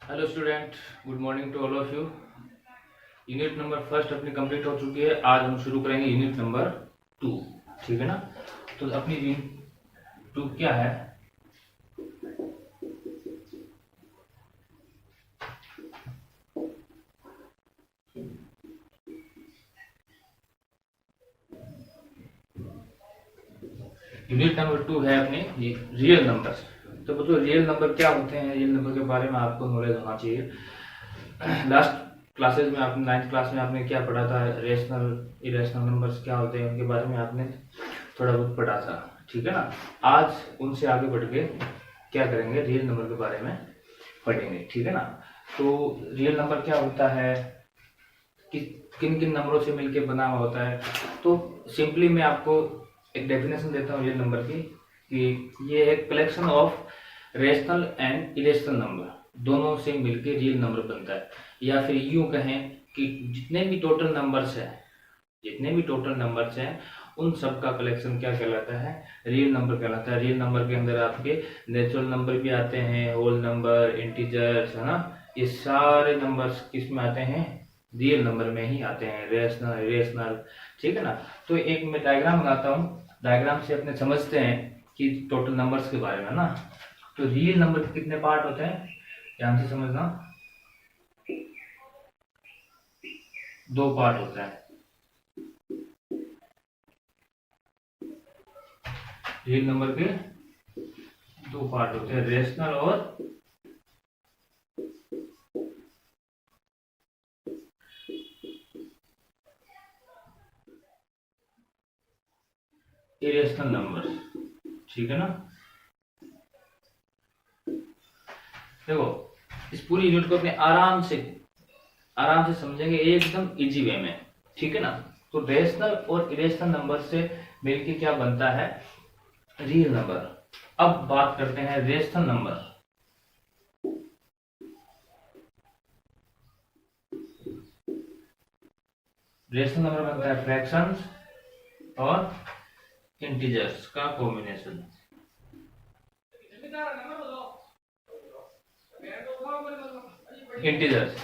Hello student, good morning to all of you. Unit number first अपनी complete हो चुकी है। आज हम शुरू करेंगे यूनिट नंबर 2। ठीक है ना। तो अपनी यूनिट 2 क्या है? यूनिट नंबर 2 है अपने रियल नंबर। तो बच्चों, रियल नंबर क्या होते हैं, रियल नंबर के बारे में आपको नॉलेज होना चाहिए। लास्ट क्लासेस में आपने 9th क्लास में आपने क्या पढ़ा था, रेशनल इरेशनल नंबर्स क्या होते हैं उनके बारे में आपने थोड़ा बहुत पढ़ा था। ठीक है ना। आज उनसे आगे बढ़ के क्या करेंगे, रियल नंबर के बारे में पढ़ेंगे। ठीक है ना। तो रियल नंबर क्या होता है, कि किन किन नंबरों से मिलकर बना हुआ होता है। तो सिंपली मैं आपको एक डेफिनेशन देता हूँ रियल नंबर की, कि ये एक collection of rational and irrational number दोनों से मिलकर रियल नंबर बनता है। या फिर यूं कहें कि जितने भी टोटल नंबर्स हैं उन सब का कलेक्शन क्या कहलाता है, रियल नंबर कहलाता है। रियल नंबर के अंदर आपके नेचुरल नंबर भी आते हैं, होल नंबर, इंटीजर्स, है ना। ये सारे नंबर्स किस में आते हैं, रियल नंबर में ही आते हैं, रेशनल इरेशनल। ठीक है ना। तो एक मैं डायग्राम बनाता हूँ, डायग्राम से अपने समझते हैं कि टोटल नंबर्स के बारे में ना। तो रियल नंबर के कितने पार्ट होते हैं, ध्यान से समझना। 2 पार्ट होते हैं रियल नंबर के। 2 पार्ट होते हैं, रेशनल और इरेशनल नंबर। ठीक है ना। देखो, इस पूरी यूनिट को अपने आराम से समझेंगे एकदम इजी वे में। ठीक है ना। तो रेशनल और इरेशनल नंबर से मिलके क्या बनता है, रियल नंबर। अब बात करते हैं रेशनल नंबर। रेशनल नंबर बनता है फ्रैक्शंस और इंटीजर्स का कॉम्बिनेशन। इंटीजर्स,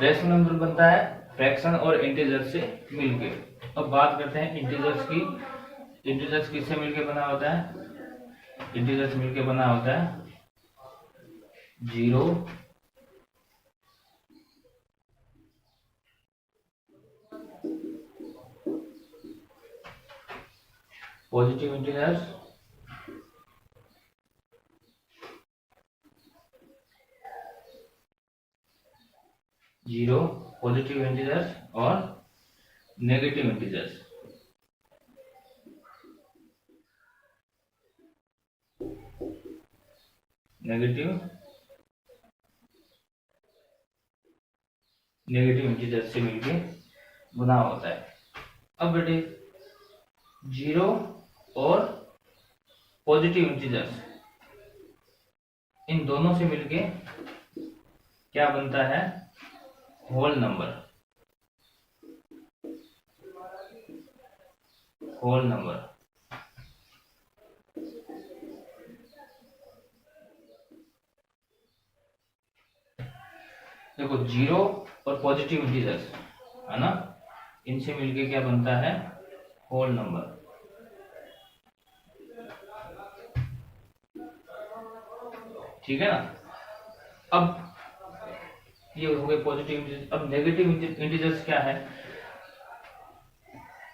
रेशनल नंबर बनता है फ्रैक्शन और इंटीजर से मिलके। अब बात करते हैं इंटीजर्स की। इंटीजर्स किससे मिलके बना होता है, इंटीजर्स मिलके बना होता है 0, positive integers, zero positive integers और नेगेटिव इंटीजर्स। नेगेटिव इंटीजर्स से मिलके बना होता है। अब बेटे, 0 और पॉजिटिव इंटीजर्स इन दोनों से मिलके क्या बनता है, होल नंबर। देखो, 0 और पॉजिटिव इंटीजर्स है ना, इनसे मिलके क्या बनता है, होल नंबर। ठीक है ना। अब ये हो गए पॉजिटिव इंटीजर्स। अब नेगेटिव इंटीजर्स क्या है,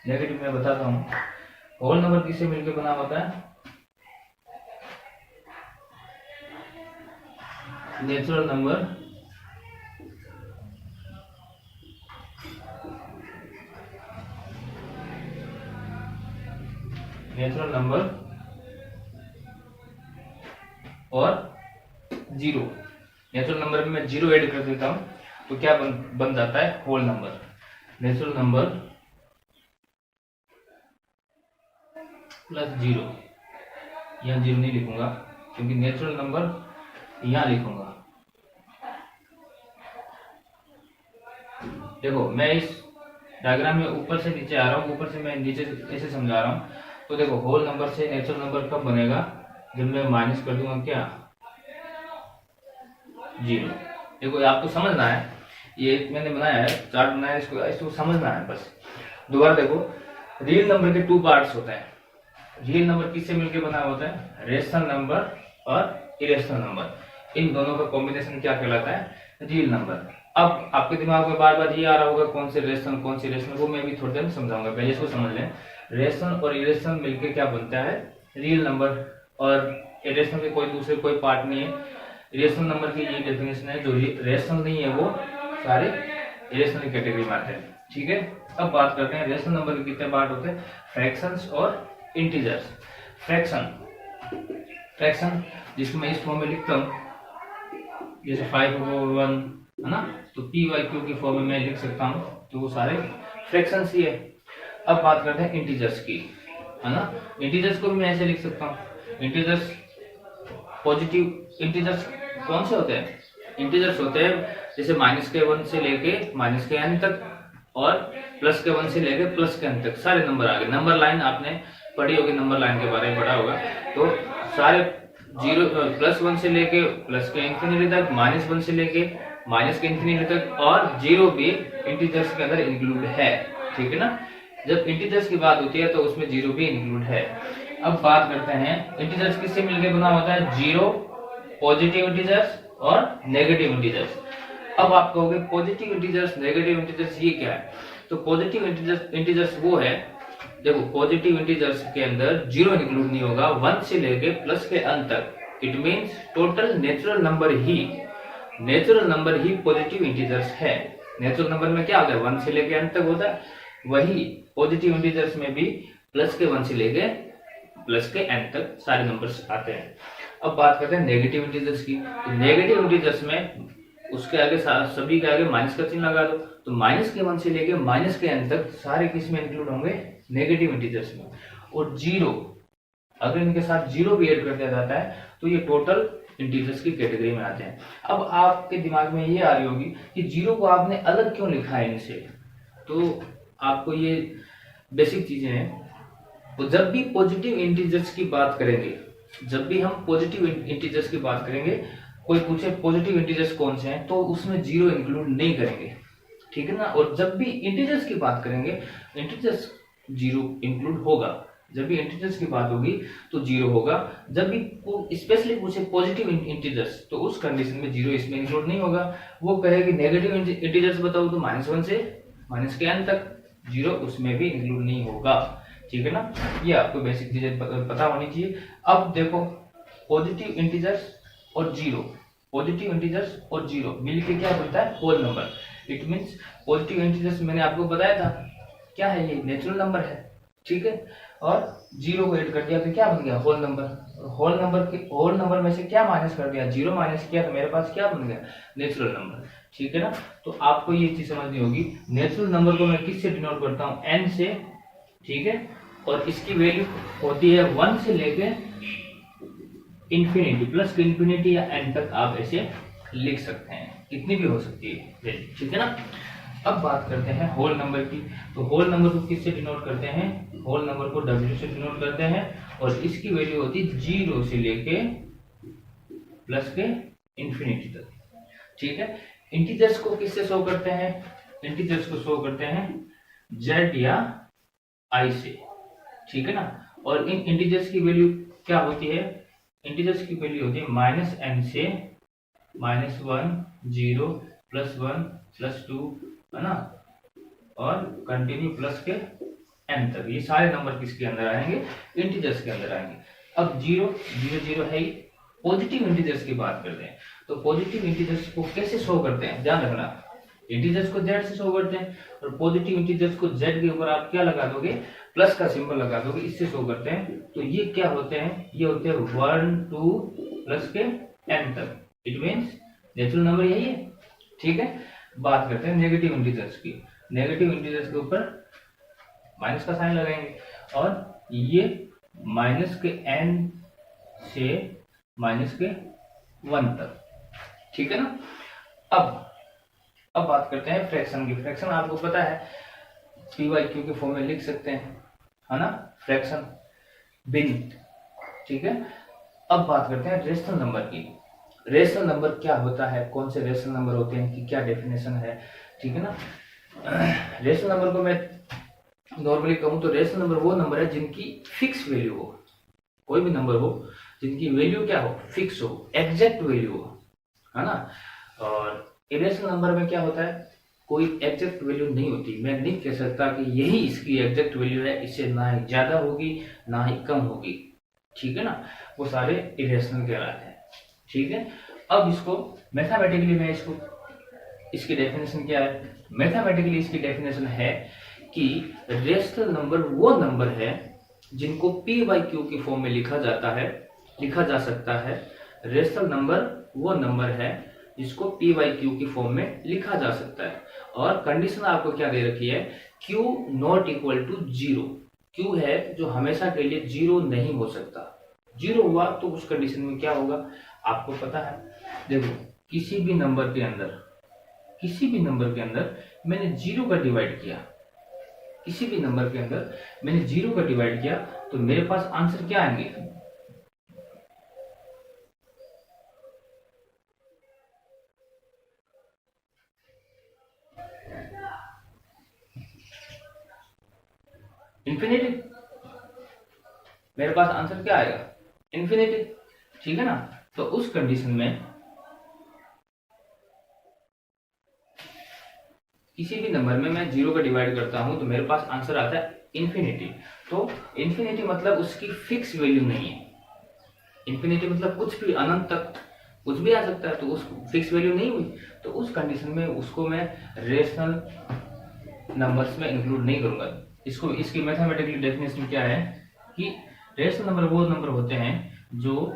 नेगेटिव मैं बताता हूँ। होल नंबर किससे मिलकर बना होता है, नेचुरल नंबर और 0। नेचुरल नंबर में मैं 0 ऐड कर देता हूँ तो क्या बन जाता है, whole number. Natural number plus 0, यहाँ 0 नहीं लिखूंगा क्योंकि नेचुरल नंबर यहाँ लिखूंगा। देखो, मैं इस डायग्राम में ऊपर से नीचे आ रहा हूँ, ऊपर से मैं नीचे ऐसे समझा रहा हूँ। तो देखो, होल नंबर से नेचुरल नंबर कब बनेगा, जब मैं माइनस कर दूंगा क्या, 0। देखो आपको समझना है, ये मैंने बनाया है, चार्ट बनाया है, इसको समझना है बस। दोबारा देखो, रियल नंबर के टू पार्ट्स होते हैं। रियल नंबर किससे मिलकर बना होता है? रेशनल नंबर और इरेशनल नंबर। इन दोनों का कॉम्बिनेशन क्या कहलाता है? Real number. अब आपके दिमाग में बार बार ये आ रहा होगा कौन से रेशनल कौन सी इरेशनल, वो मैं भी थोड़ी देर में समझाऊंगा, पहले इसको समझ लें। रेशनल और इरेशनल मिलकर क्या बनता है? Real number. और इरेशनल के कोई दूसरे कोई पार्ट नहीं है। इरेशनल नंबर की ये डेफिनेशन है, जो रेशनल नहीं है वो सारे इरेशनल कैटेगरी में आते हैं। ठीक है, अब बात करते हैं रेशनल नंबर के कितने पार्ट होते हैं? फ्रैक्शंस और इंटीजर्स। फ्रैक्शन जिसको मैं इस फॉर्म में लिखता हूँ, जैसे 5/1 है ना, तो p/q की फॉर्म में मैं लिख सकता हूँ, तो वो सारे फ्रैक्शंस ही है। अब बात करते हैं इंटीजर्स की, है ना। इंटीजर्स को भी मैं ऐसे लिख सकता हूँ, इंटीजर्स पॉजिटिव इंटीजर्स कौन से होते हैं? इंटीजर्स होते हैं जैसे -1 से लेके -n तक और +1 से लेके +n तक सारे नंबर आ गए। नंबर लाइन आपने पढ़ी होगी, नंबर लाइन के बारे में पढ़ा होगा। तो सारे +1 से लेके +∞ तक, -1 से लेके -∞ तक, और 0 भी इंटीजर्स के अंदर इंक्लूड है। ठीक है ना, जब इंटीजर्स की बात होती है तो उसमें 0 भी इंक्लूड है। अब बात करते हैं इंटीजर्स किससे मिलकर बना होता है? 0, पॉजिटिव इंटीजर्स और नेगेटिव इंटीजर्स। अब आप कहोगे पॉजिटिव इंटीजर्स, नेगेटिव इंटीजर्स ये क्या है? तो पॉजिटिव इंटीजर्स वो है, देखो पॉजिटिव इंटीजर्स के अंदर 0 इंक्लूड नहीं होगा, 1 से लेके प्लस के अंत तक। It means total natural number he positive integers है। नेचुरल नंबर में क्या होता है? 1 से लेके अंत तक होता है, वही पॉजिटिव इंटीजर्स में भी +1 से लेके +n तक सारे नंबर्स आते हैं। अब बात करते हैं नेगेटिव इंटीजर्स की। तो नेगेटिव इंटीजर्स में उसके आगे सभी के आगे माइनस का चिन्ह लगा दो, तो -1 से लेके -n तक सारे किस में इंक्लूड होंगे? नेगेटिव इंटीजर्स में। और 0, अगर इनके साथ 0 भी ऐड कर दिया जाता है तो ये टोटल इंटीजर्स की कैटेगरी में आते हैं। अब आपके दिमाग में ये आ रही होगी कि 0 को आपने अलग क्यों लिखा है इनसे? तो आपको ये बेसिक चीजें हैं। तो जब भी पॉजिटिव इंटीजर्स की बात करेंगे, जब भी हम पॉजिटिव इंटीजर्स की बात करेंगे, कोई पूछे पॉजिटिव इंटीजर्स कौन से हैं, तो उसमें 0 इंक्लूड नहीं करेंगे। ठीक है ना। और जब भी इंटीजर्स की बात करेंगे, इंटीजर्स 0 इंक्लूड होगा। जब भी इंटीजर्स की बात होगी तो 0 होगा। जब भी स्पेशली पूछे पॉजिटिव इंटीजर्स, तो उस कंडीशन में 0 इसमें इंक्लूड नहीं होगा। वो कहेगी नेगेटिव इंटीजर्स बताओ, तो -1 से -n तक 0 उसमें भी इंक्लूड नहीं होगा। ठीक है ना, ये आपको बेसिक चीजें पता होनी चाहिए। अब देखो पॉजिटिव इंटीजर्स और 0 मिलके क्या बनता है? Whole number. It means positive integers मैंने आपको बताया था क्या है, ये नेचुरल नंबर है। ठीक है, और 0 को ऐड कर दिया तो क्या बन गया? Whole number. होल नंबर में से क्या माइनस कर दिया? 0 माइनस किया तो मेरे पास क्या बन गया? Natural number. ठीक है ना, तो आपको ये चीज समझनी होगी। नेचुरल नंबर को मैं किससे डिनोट करता हूँ? n से। ठीक है, और इसकी वैल्यू होती है 1 से लेके इंफिनिटी, प्लस इंफिनिटी या n तक आप ऐसे लिख सकते हैं, कितनी भी हो सकती है वैल्यू। ठीक है ना। अब बात करते हैं होल नंबर की। तो होल नंबर को किससे डिनोट करते हैं? होल नंबर को w से डिनोट करते हैं, और इसकी वैल्यू होती है 0 से लेके प्लस के इंफिनिटी तक। ठीक है, इंटीजर्स को किससे शो करते हैं? इंटीजर्स को शो करते हैं z या i से। ठीक है ना, और इन इंटीजर्स की वैल्यू क्या होती है? इंटीजर्स की वैल्यू होती है -n से -1, 0, +1, +2, है ना, और कंटिन्यू प्लस के n तक। ये सारे नंबर किसके अंदर आएंगे? इंटीजर्स के अंदर आएंगे। अब 0, 0, 0 है ही। पॉजिटिव इंटीजर्स की बात करते हैं, तो पॉजिटिव इंटीजर्स को कैसे शो करते हैं? ध्यान रखना, इंटीजर्स को z से शो करते हैं, और पॉजिटिव इंटीजर्स को z के ऊपर आप क्या लगा दोगे? प्लस का सिंबल लगा दोगे, इससे शो करते हैं। तो ये क्या होते हैं? ये होते हैं 1, 2 प्लस के n तक। इट मींस नेचुरल नंबर यही है। ठीक है, बात करते हैं नेगेटिव इंटीजर्स की। नेगेटिव इंटीजर्स के ऊपर माइनस का साइन लगाएंगे, और ये माइनस के n से माइनस के 1 तक। ठीक है ना। अब बात करते हैं फ्रैक्शन की। फ्रैक्शन आपको पता है p/q के फॉर्म में लिख सकते हैं, है ना, फ्रैक्शन भिन्न। ठीक है, अब बात करते हैं रेशनल नंबर की। रेशनल नंबर क्या होता है, कौन से रेशनल नंबर होते हैं, कि क्या डेफिनेशन है, ठीक है ना। रेशनल नंबर को मैं नॉर्मली कहूँ तो रेशनल नंबर वो नंबर है जिनकी फिक्स वैल्यू हो, कोई भी नंबर हो जिनकी वैल्यू क्या हो, फिक्स हो, एग्जैक्ट वैल्यू हो, है ना। और इरेशनल नंबर में क्या होता है, कोई एग्जैक्ट वैल्यू नहीं होती, मैं नहीं कह सकता कि यही इसकी एग्जैक्ट वैल्यू है, इससे ना ही ज्यादा होगी ना ही कम होगी, ठीक है ना, वो सारे इरेशनल कहलाते हैं, ठीक है। अब इसको मैथमेटिकली मैं इसको, इसकी डेफिनेशन क्या है, मैथमेटिकली इसकी डेफिनेशन है कि रेशनल नंबर वो नंबर है जिनको पी बाई क्यू की फॉर्म में लिखा जा सकता है। रेशनल नंबर वो नंबर है जिसको पी बाई क्यू की फॉर्म में लिखा जा सकता है। और कंडीशन आपको क्या दे रखी है, Q not equal to zero, Q है जो हमेशा के लिए जीरो नहीं हो सकता, जीरो हुआ तो उस कंडीशन में क्या होगा आपको पता है। देखो किसी भी नंबर के अंदर मैंने जीरो का डिवाइड किया, किसी भी नंबर के अंदर मैंने जीरो का डिवाइड किया तो मेरे पास आंसर क्या आएंगे, इन्फिनिटी। मेरे पास आंसर क्या आएगा, इन्फिनिटी, ठीक है ना। तो उस कंडीशन में किसी भी नंबर में मैं जीरो का डिवाइड करता हूं तो मेरे पास आंसर आता है इन्फिनिटी। तो इन्फिनिटी मतलब उसकी फिक्स वैल्यू नहीं है, इन्फिनिटी मतलब कुछ भी, अनंत तक कुछ भी आ सकता है, तो उस फिक्स वैल्यू नहीं हुई, तो उस कंडीशन में उसको मैं रेशनल नंबर्स में इंक्लूड नहीं करूंगा। इसको, इसकी मैथमेटिकली डेफिनेशन क्या है कि रेशनल नंबर वो नंबर होते हैं जो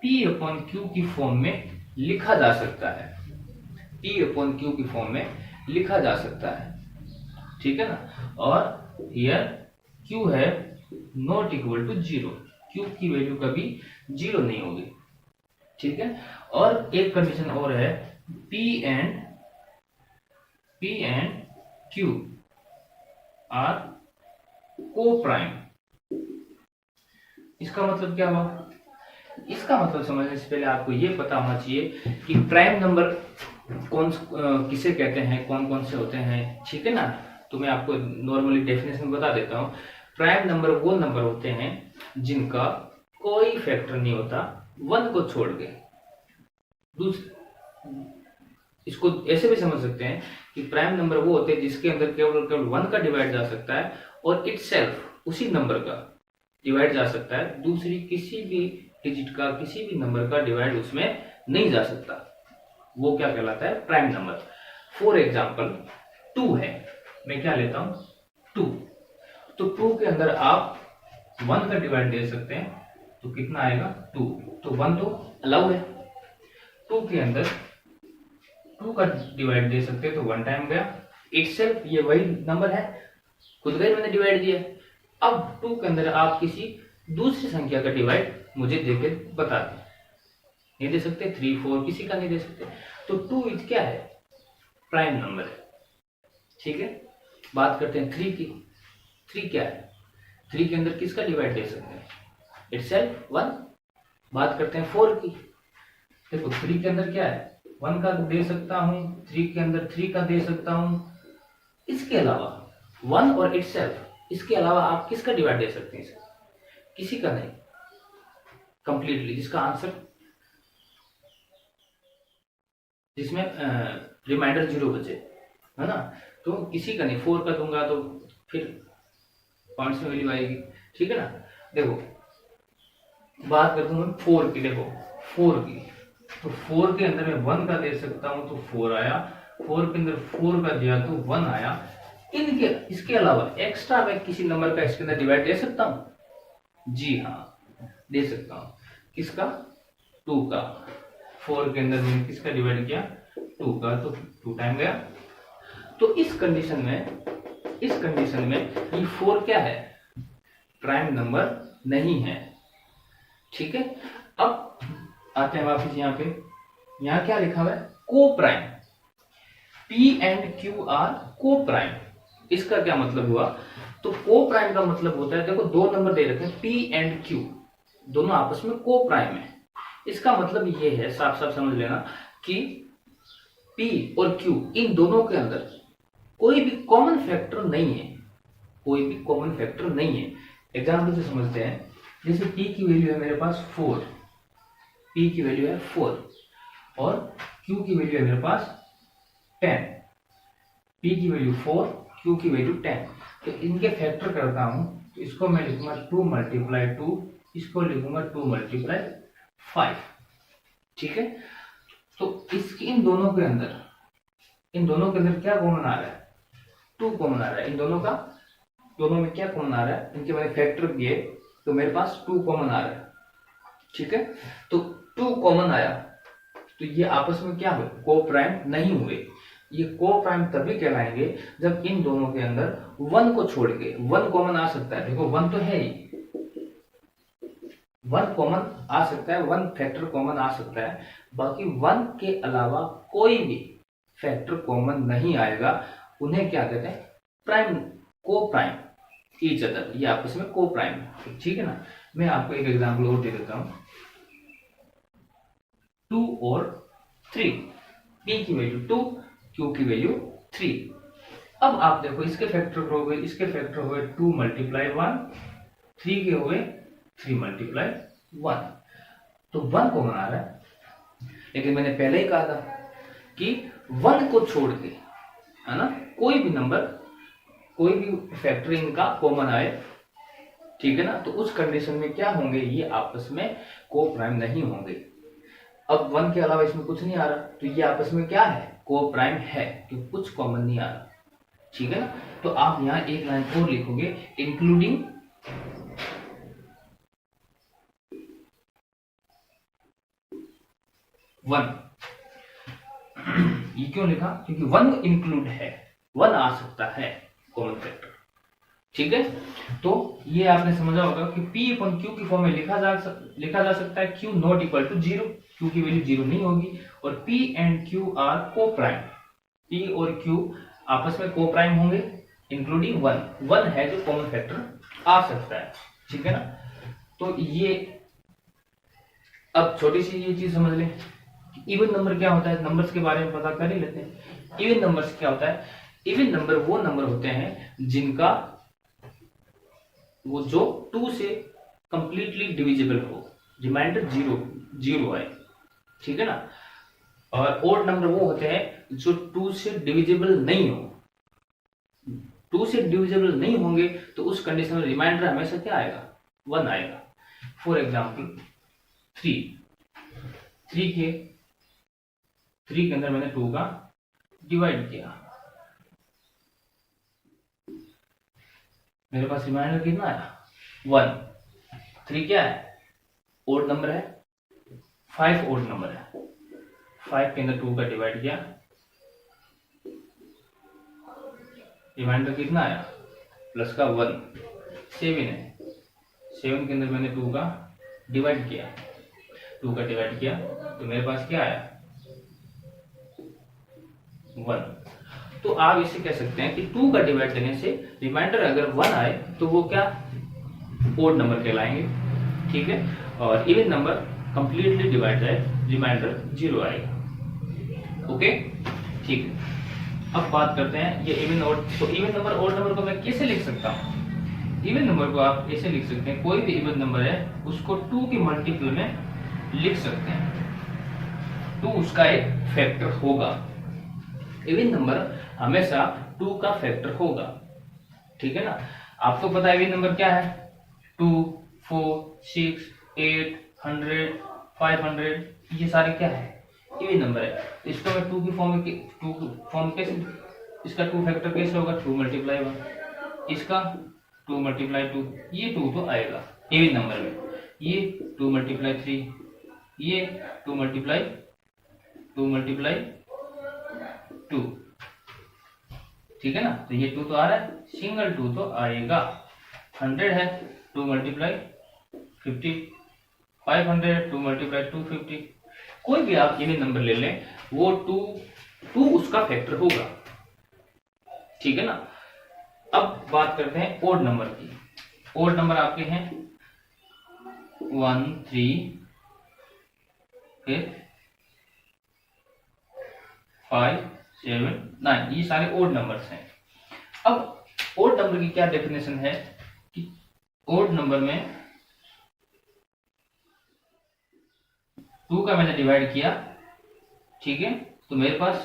P अपॉन Q की फॉर्म में लिखा जा सकता है, P अपॉन Q की फॉर्म में लिखा जा सकता है, ठीक है ना। और हियर Q है not equal to zero, Q की वैल्यू कभी जीरो नहीं होगी, ठीक है। और एक कंडीशन और है, P and Q are coprime. इसका मतलब क्या हुआ, इसका मतलब समझने से पहले आपको ये पता होना चाहिए कि प्राइम नंबर कौन किसे कहते हैं, कौन कौन से होते हैं, ठीक है ना। तो मैं आपको नॉर्मली डेफिनेशन बता देता हूँ। प्राइम नंबर वो नंबर होते हैं जिनका कोई फैक्टर नहीं होता वन को छोड़ के। इसको ऐसे भी समझ सकते हैं कि प्राइम नंबर वो होते हैं जिसके अंदर केवल वन का डिवाइड जा सकता है और इटसेल्फ उसी नंबर का डिवाइड जा सकता है, दूसरी किसी भी डिजिट का, किसी भी नंबर का डिवाइड उसमें नहीं जा सकता, वो क्या कहलाता है, प्राइम नंबर। फॉर एग्जाम्पल 2 है, मैं क्या लेता हूं 2, तो 2 के अंदर आप 1 का डिवाइड दे सकते हैं तो कितना आएगा 2, तो 1 तो अलाउ है। 2 के अंदर 2 का डिवाइड दे सकते हैं तो 1 टाइम गया, इटसेल्फ ये वही नंबर है, खुद का ही मैंने डिवाइड दिया। अब 2 के अंदर आप किसी दूसरी संख्या का डिवाइड मुझे देके बता दें, नहीं दे सकते, 3 4 किसी का नहीं दे सकते, तो 2 इज क्या है, प्राइम नंबर है, ठीक है। बात करते हैं 3 की, 3 क्या है, 3 के अंदर किसका डिवाइड दे सकते हैं, इटसेल्फ 1। बात करते हैं 4 की, देखो 3 के अंदर क्या है, 1 का दे सकता हूं, 3 के अंदर 3 का दे सकता हूं, इसके अलावा 1 और इटसेल्फ, इसके अलावा आप किसका डिवाइड दे सकते हैं, किसी का नहीं, कंप्लीटली, जिसका आंसर, जिसमें रिमाइंडर 0 बचे, है ना, तो किसी का नहीं। 4 का दूंगा तो फिर पॉइंट्स में वैल्यू आएगी, ठीक है ना। देखो बात करता हूँ 4 की, देखो 4 की, तो 4 के अंदर मैं 1 का दे सकता हूं तो 4 आया, 4 के अंदर 4 का दिया तो 1 आया। इनके, इसके अलावा एक्स्ट्रा मैं किसी नंबर का इसके अंदर डिवाइड दे सकता हूं, जी हाँ दे सकता हूं, किसका, 2 का। 4 के अंदर मैंने किसका डिवाइड किया, 2 का, तो 2 टाइम गया। तो इस कंडीशन में ये 4 क्या है, प्राइम नंबर नहीं है, ठीक है। अब आते हैं वापस यहाँ पे, यहाँ क्या लिखा हुआ है, coprime, P and Q are coprime. इसका क्या मतलब हुआ, तो को प्राइम का मतलब होता है, देखो 2 नंबर दे रखे हैं P एंड Q, दोनों आपस में को प्राइम है, इसका मतलब ये है, साफ साफ समझ लेना, कि P और Q इन दोनों के अंदर कोई भी कॉमन फैक्टर नहीं है, कोई भी कॉमन फैक्टर नहीं है। एग्जाम्पल से समझते हैं, जैसे P की वैल्यू है मेरे पास 4, P की वैल्यू है 4 और Q की वैल्यू है मेरे पास 10। P की वैल्यू 4, Q की वैल्यू 10। तो इनके फैक्टर करता हूं तो इसको मैं लिखूंगा 2 मल्टीप्लाई 2, इसको लिखूंगा 2 मल्टीप्लाई 5। ठीक है, तो इसकी इन दोनों के अंदर क्या कॉमन आ रहा है? 2 कॉमन आ रहा है। इन दोनों में क्या कॉमन आ रहा है? इनके मैंने फैक्टर किए तो मेरे पास 2 कॉमन आ रहा है। ठीक है, तो 2 कॉमन आया तो ये आपस में क्या हुए? को प्राइम नहीं हुए। ये को प्राइम तभी कहलाएंगे जब इन दोनों के अंदर 1 को छोड़ के 1 कॉमन आ सकता है। देखो 1 तो है ही, 1 कॉमन आ सकता है, 1 फैक्टर कॉमन आ सकता है, बाकी 1 के अलावा कोई भी फैक्टर कॉमन नहीं आएगा। उन्हें क्या कहते हैं? प्राइम, को प्राइम, ईच अदर, ये आपस में को प्राइम है। ठीक है ना, मैं आपको एक एग्जांपल और दे देता हूं। 2 और 3, P की वैल्यू 2, Q की वैल्यू 3। अब आप देखो इसके फैक्टर हो गए, इसके फैक्टर हो गए 2 मल्टीप्लाई 1, 3 के हो गए 3 मल्टीप्लाई 1। तो 1 कॉमन आ रहा है, लेकिन मैंने पहले ही कहा था कि 1 को छोड़ के, है ना, कोई भी नंबर, कोई भी फैक्टर इनका कॉमन आए, ठीक है ना, तो उस कंडीशन में क्या होंगे? ये आपस में को प्राइम नहीं होंगे। अब 1 के अलावा इसमें कुछ नहीं आ रहा, तो ये आपस में क्या है? को प्राइम है, क्योंकि कुछ कॉमन नहीं आ रहा। ठीक है ना, तो आप यहां एक लाइन और लिखोगे, इंक्लूडिंग 1। ये क्यों लिखा? क्योंकि 1 इंक्लूड है, 1 आ सकता है कॉमन फैक्टर। ठीक है, तो ये आपने समझा होगा कि P अपॉन Q की फॉर्म में लिखा जा सकता है Q not equal to 0, Q की वैल्यू 0 नहीं होगी, और P and Q are coprime, P और Q आपस में को प्राइम होंगे, इंक्लूडिंग 1 है जो कॉमन फैक्टर आ सकता है। ठीक है ना, तो ये अब छोटी सी ये चीज समझ लें, इवन नंबर क्या होता है, नंबर्स के बारे में पता कर ही लेते हैं। इवन नंबर्स क्या होता है? इवन नंबर वो नंबर होते हैं जिनका वो जो 2 से कंप्लीटली डिविजिबल हो, रिमाइंडर 0 आए। ठीक है ना, और ओड नंबर वो होते हैं जो 2 से डिविजिबल नहीं हो। 2 से डिविजिबल नहीं होंगे तो उस कंडीशन में रिमाइंडर हमेशा क्या आएगा? 1 आएगा। फॉर एग्जाम्पल 3 के अंदर मैंने 2 का डिवाइड किया, मेरे पास रिमाइंडर कितना आया? 1। 3 क्या है? ओड नंबर है, 5 ओड नंबर है। 5 के अंदर 2 का डिवाइड किया, रिमाइंडर कितना आया? प्लस का 1। 7 है, 7 के अंदर मैंने 2 का डिवाइड किया, 2 का डिवाइड किया तो मेरे पास क्या आया? 1। तो आप इसे कह सकते हैं कि 2 का डिवाइड करने से रिमाइंडर अगर 1 आए तो वो क्या? ओड नंबर कहलाएंगे। ठीक है, और इवन नंबर कंप्लीटली डिवाइड जाए, रिमाइंडर 0 आएगा। ओके, ठीक है। अब बात करते हैं ये इवन ओड। तो इवन नंबर ओड नंबर को मैं कैसे लिख सकता हूँ? इवन नंबर को आप ऐसे लिख सकते हैं, कोई भी इवन नंबर है उसको 2 के मल्टीपल में लिख सकते हैं, 2 उसका एक फैक्टर होगा। इवन नंबर हमेशा 2 का फैक्टर होगा। ठीक है ना, आपको पता है इवन नंबर क्या है? 2, 4, 6, 8, 100, 500, ये सारे क्या है? इवन नंबर है। इसको मैं 2 की फॉर्म कैसे, इसका 2 फैक्टर कैसे होगा? 2 मल्टीप्लाई 1, इसका 2 मल्टीप्लाई 2, ये 2 तो आएगा इवन नंबर में। ये 2 मल्टीप्लाई 3, ये 2 मल्टीप्लाई 2। ठीक है ना, तो ये 2 तो आ रहा है, सिंगल 2 तो आएगा। 100 है, 2 मल्टीप्लाई 50, 500 2 मल्टीप्लाई 250। कोई भी आप इवन नंबर ले लें, वो 2 उसका फैक्टर होगा। ठीक है ना, अब बात करते हैं ओड नंबर की। ओड नंबर आपके हैं 1, 3, फिर 5 7 9, ये सारे ओड नंबर्स हैं। अब ओड नंबर की क्या डेफिनेशन है कि ओड नंबर में 2 का मैंने डिवाइड किया, ठीक है, तो मेरे पास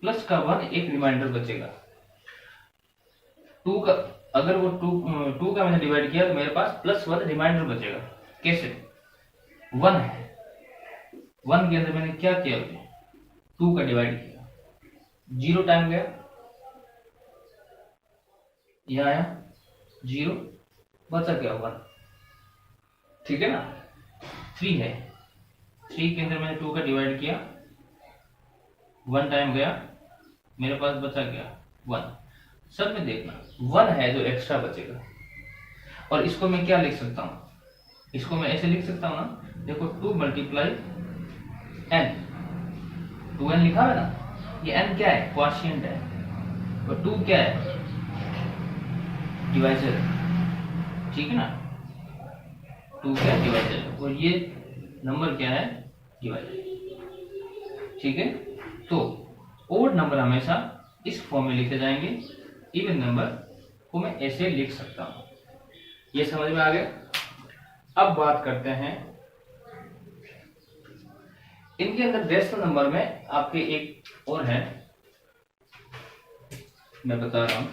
प्लस का 1 एक रिमाइंडर बचेगा। 2 का अगर वो 2 का मैंने डिवाइड किया तो मेरे पास प्लस 1 रिमाइंडर बचेगा। कैसे? 1 है, 1 के अंदर मैंने क्या किया, 2 का डिवाइड किया, 0 टाइम गया, यह आया 0, बचा क्या 1, ठीक है ना। 3 है, 3 के अंदर मैंने 2 का डिवाइड किया, 1 टाइम गया, मेरे पास बचा क्या 1। सब में देखना 1 है जो एक्स्ट्रा बचेगा। और इसको मैं क्या लिख सकता हूं, इसको मैं ऐसे लिख सकता हूं ना, देखो 2 मल्टीप्लाई n, 2n लिखा है ना, ये n क्या है, क्वोशिएंट है, और 2 क्या है, डिवाइजर, ठीक है ना, 2 क्या है, डिवाइजर, और ये नंबर क्या है, डिवाइजर, ठीक है। तो ओड नंबर हमेशा इस फॉर्म में लिखे जाएंगे, इवन नंबर को मैं ऐसे लिख सकता हूं। ये समझ में आ गया। अब बात करते हैं इनके अंदर डेसिमल नंबर में आपके एक और है, मैं बता रहा हूं।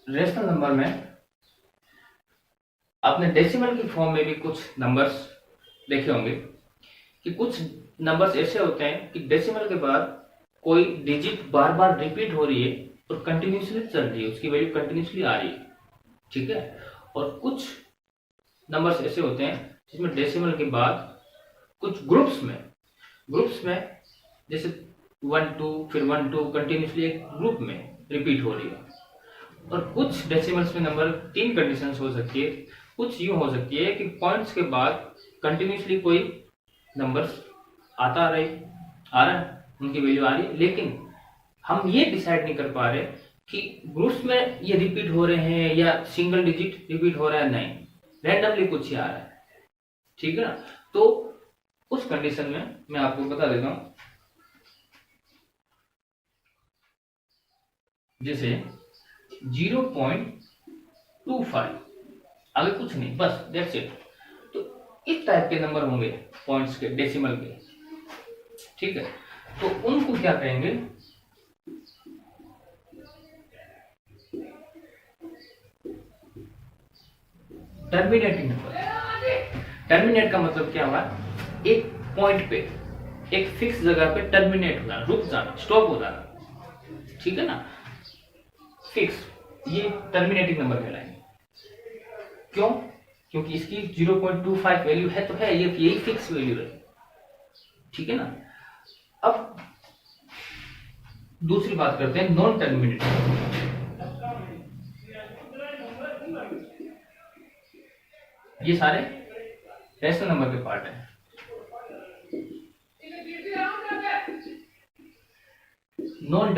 रेशनल नंबर में आपने डेसिमल की फॉर्म में भी कुछ नंबर्स देखे होंगे कि कुछ नंबर्स ऐसे होते हैं कि डेसिमल के बाद कोई डिजिट बार बार रिपीट हो रही है और कंटिन्यूसली चल रही है, उसकी वैल्यू कंटिन्यूसली आ रही है, ठीक है। और कुछ नंबर्स ऐसे होते हैं जिसमें डेसिमल के बाद कुछ ग्रुप्स में जैसे 1 2 फिर 1 2 कंटिन्यूसली एक ग्रुप में रिपीट हो रही है। और कुछ डेसिमल्स में नंबर 3 कंडीशंस हो सकती है। कुछ यूं हो सकती है कि पॉइंट्स के बाद कंटिन्यूसली कोई नंबर्स आ रहा है, उनकी वैल्यू आ रही है, लेकिन हम ये डिसाइड नहीं कर पा रहे कि ग्रुप्स में ये रिपीट हो रहे हैं या सिंगल डिजिट रिपीट हो रहा है, नहीं, रैंडमली कुछ ही आ रहा है, ठीक है ना। तो उस कंडीशन में मैं आपको बता देता हूं, जैसे 0.25, आगे कुछ नहीं, बस दैट्स इट। तो इस टाइप के नंबर होंगे पॉइंट्स के, डेसिमल के, ठीक है। तो उनको क्या कहेंगे, टर्मिनेटिंग नंबर। टर्मिनेट का मतलब क्या हुआ, एक पॉइंट पे, एक फिक्स जगह पे टर्मिनेट हो जाना, रुक जाना, स्टॉप हो जाना, ठीक है ना, फिक्स, ये टर्मिनेटिंग नंबर कहलाएंगे। क्यों? क्योंकि इसकी 0.25 वैल्यू है तो है, ये यही फिक्स वैल्यू है, ठीक है ना। अब दूसरी बात करते हैं नॉन टर्मिनेटिंग। ये सारे रेशनल नंबर के पार्ट हैं। नॉन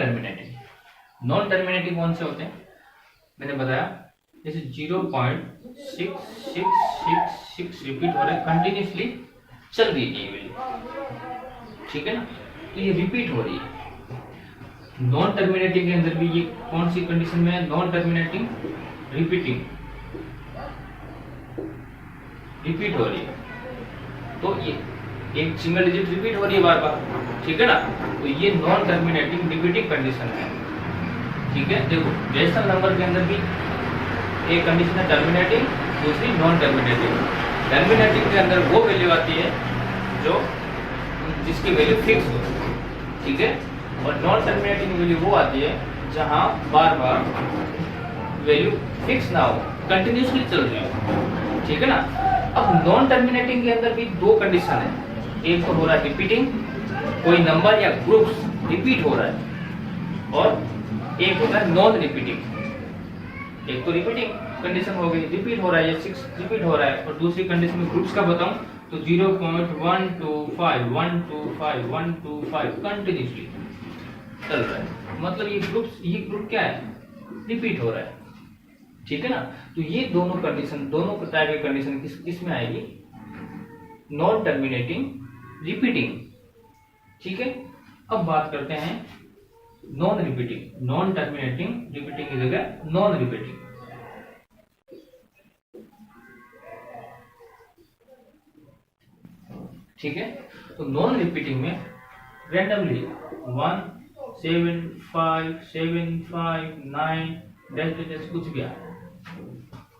टर्मिनेटिंग कौन से होते हैं, मैंने बताया, जैसे 0.6666 रिपीट हो रहा है, कंटिन्यूसली चल रही है ये वैल्यू, ठीक है ना, तो ये रिपीट हो रही है। नॉन टर्मिनेटिंग के अंदर भी ये कौन सी कंडीशन में है, नॉन टर्मिनेटिंग, रिपीट हो रही है, तो ये एक सिंगल डिजिट रिपीट हो रही है बार बार, ठीक है ना, तो ये नॉन टर्मिनेटिंग रिपीटिंग कंडीशन है, ठीक है। देखो रेशनल नंबर के अंदर भी एक कंडीशन है टर्मिनेटिंग, दूसरी नॉन टर्मिनेटिंग। टर्मिनेटिंग के अंदर वो वैल्यू आती है जो जिसकी वैल्यू फिक्स हो, ठीक है, और नॉन टर्मिनेटिंग वैल्यू वो आती है जहां बार बार वैल्यू फिक्स ना हो, कंटिन्यूसली चल रही हो, ठीक है ना। अब नॉन टर्मिनेटिंग के अंदर भी दो कंडीशन है, एक तो हो रहा है रिपीटिंग, कोई नंबर या ग्रुप्स रिपीट हो रहा है, और एक होता है नॉन रिपीटिंग। एक तो रिपीटिंग कंडीशन हो गई, रिपीट हो रहा है, ये 6 रिपीट हो रहा है, और दूसरी कंडीशन में ग्रुप्स का बताऊं तो 0.125 कंटिन्यूसली चल रहा है। मतलब ये ग्रुप क्या है, रिपीट हो रहा है, ठीक है ना। तो ये दोनों कंडीशन, दोनों टाइप की कंडीशन किस में आएगी, नॉन टर्मिनेटिंग रिपीटिंग, ठीक है। अब बात करते हैं non repeating, non terminating repeating की जगह नॉन रिपीटिंग, ठीक है। तो नॉन रिपीटिंग में रैंडमली 1 7 5 7 5 9 डैश कुछ भी आए,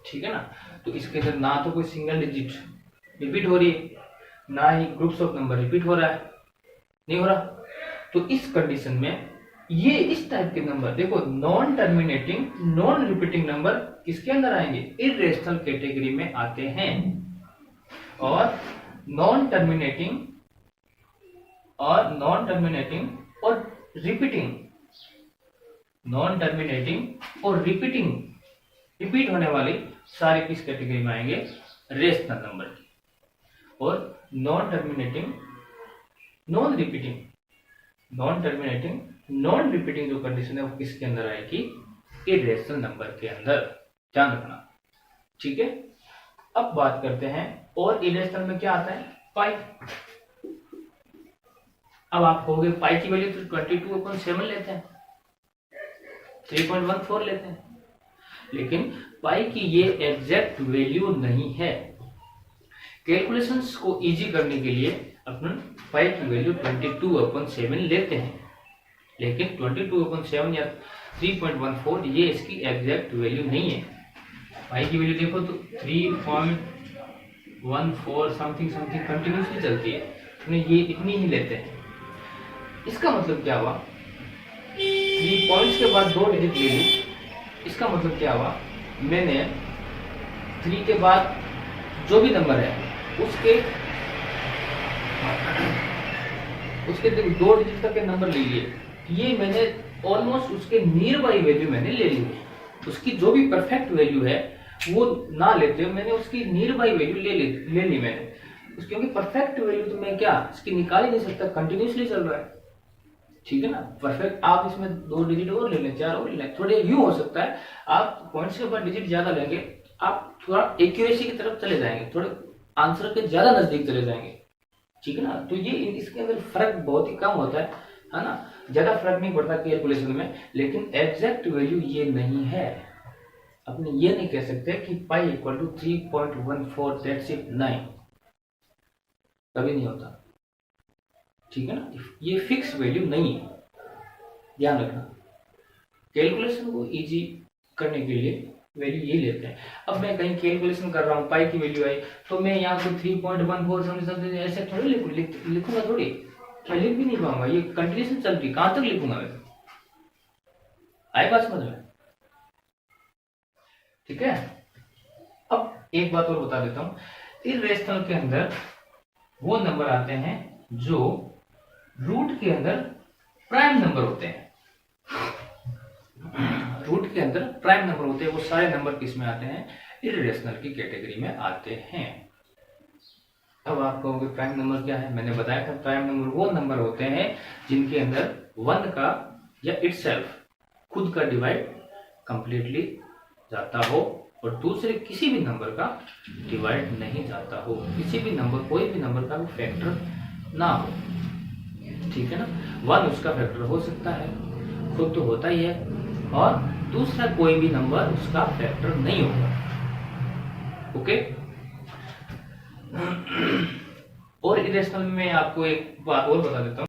ठीक है ना। तो इसके अंदर ना तो कोई सिंगल डिजिट रिपीट हो रही है, ना ही ग्रुप्स ऑफ नंबर रिपीट हो रहा है, नहीं हो रहा। तो इस कंडीशन में ये इस टाइप के नंबर देखो, non terminating non repeating number किसके अंदर आएंगे, इर्रेशनल कैटेगरी में आते हैं। और नॉन टर्मिनेटिंग और रिपीटिंग, नॉन टर्मिनेटिंग और रिपीट होने वाली सारे किस कैटेगरी में आएंगे, रेशनल नंबर की। और नॉन टर्मिनेटिंग नॉन रिपीटिंग जो कंडीशन है वो किसके अंदर आएगी, इर्रेशनल नंबर के अंदर, ध्यान रखना, ठीक है। अब बात करते हैं और इरेशनल में क्या आता है, पाई। अब आप कहोगे पाई की वैल्यू तो 22/7 लेते हैं, 3.14 लेते हैं, लेकिन पाई की ये एग्जैक्ट वैल्यू नहीं है। कैलकुलेशंस को इजी करने के लिए अपन पाई की वैल्यू 22/7 लेते हैं, लेकिन 22/7 या 3.14 ये इसकी एग्जैक्ट वैल्यू नहीं है। पाई की वैल्यू देखो तो 3.14 समथिंग कंटिन्यूसली चलती है, ये इतनी ही लेते हैं। इसका मतलब क्या हुआ, 3 पॉइंट्स के बाद 2 डिजिट ले ली, इसका मतलब क्या हुआ, मैंने 3 के बाद जो भी नंबर है उसके 2 डिजिट तक के नंबर ले लिए, ये मैंने ऑलमोस्ट उसके नियर बाई वैल्यू मैंने ले ली। उसकी जो भी परफेक्ट वैल्यू है वो ना लेते हुए मैंने उसकी नियर बाई वैल्यू ले ली मैंने, क्योंकि परफेक्ट वैल्यू तो मैं क्या इसकी निकाल ही नहीं सकता, कंटिन्यूसली चल रहा है, ठीक है ना। परफेक्ट आप इसमें 2 डिजिट और ले लें, 4 और ले लें, थोड़े यूं हो सकता है आप पॉइंट्स के ऊपर डिजिट ज्यादा लेंगे, आप थोड़ा एक्यूरेसी की तरफ चले जाएंगे, थोड़े आंसर के ज्यादा नजदीक चले जाएंगे, ठीक है ना। तो ये इसके अंदर फर्क बहुत ही कम होता है ना, ज्यादा फर्क नहीं पड़ता कैलकुलेशन में, लेकिन एग्जैक्ट वैल्यू ये नहीं है। अपने ये नहीं कह सकते कि pi equal to 3.14 that's it, नहीं, कभी नहीं होता, ठीक है ना। ये फिक्स वैल्यू नहीं है, ध्यान रखना। कैलकुलेशन को इजी करने के लिए वैल्यू ये लेते हैं। अब मैं कहीं कैलकुलेशन कर रहा हूँ, पाई की वैल्यू आई, तो मैं यहाँ को 3.14 समझ ऐसे थोड़ी लिखूंगा थोड़ी, क्या लिख भी नहीं पाऊंगा, ये कंटिन्यूशन चल रही, कहां तक लिखूंगा मैं, आई बात समझ में, ठीक है। अब एक बात और बता देता हूं, इर्रेशनल के अंदर वो नंबर आते हैं जो रूट के अंदर प्राइम नंबर होते हैं, रूट के अंदर प्राइम नंबर होते हैं, वो सारे नंबर किस में आते हैं, इर्रेशनल की कैटेगरी में आते हैं। अब आप कहोगे प्राइम नंबर क्या है, मैंने बताया था प्राइम नंबर वो नंबर होते हैं जिनके अंदर 1 का या इटसेल्फ खुद का डिवाइड कंप्लीटली जाता हो और दूसरे किसी भी नंबर का डिवाइड नहीं जाता हो, किसी भी नंबर, कोई भी नंबर का भी फैक्टर ना हो, ठीक है ना। 1 उसका फैक्टर हो सकता है, खुद तो होता ही है, और दूसरा कोई भी नंबर उसका फैक्टर नहीं होगा, ओके। और इरेशनल में आपको एक बात और बता देता हूं,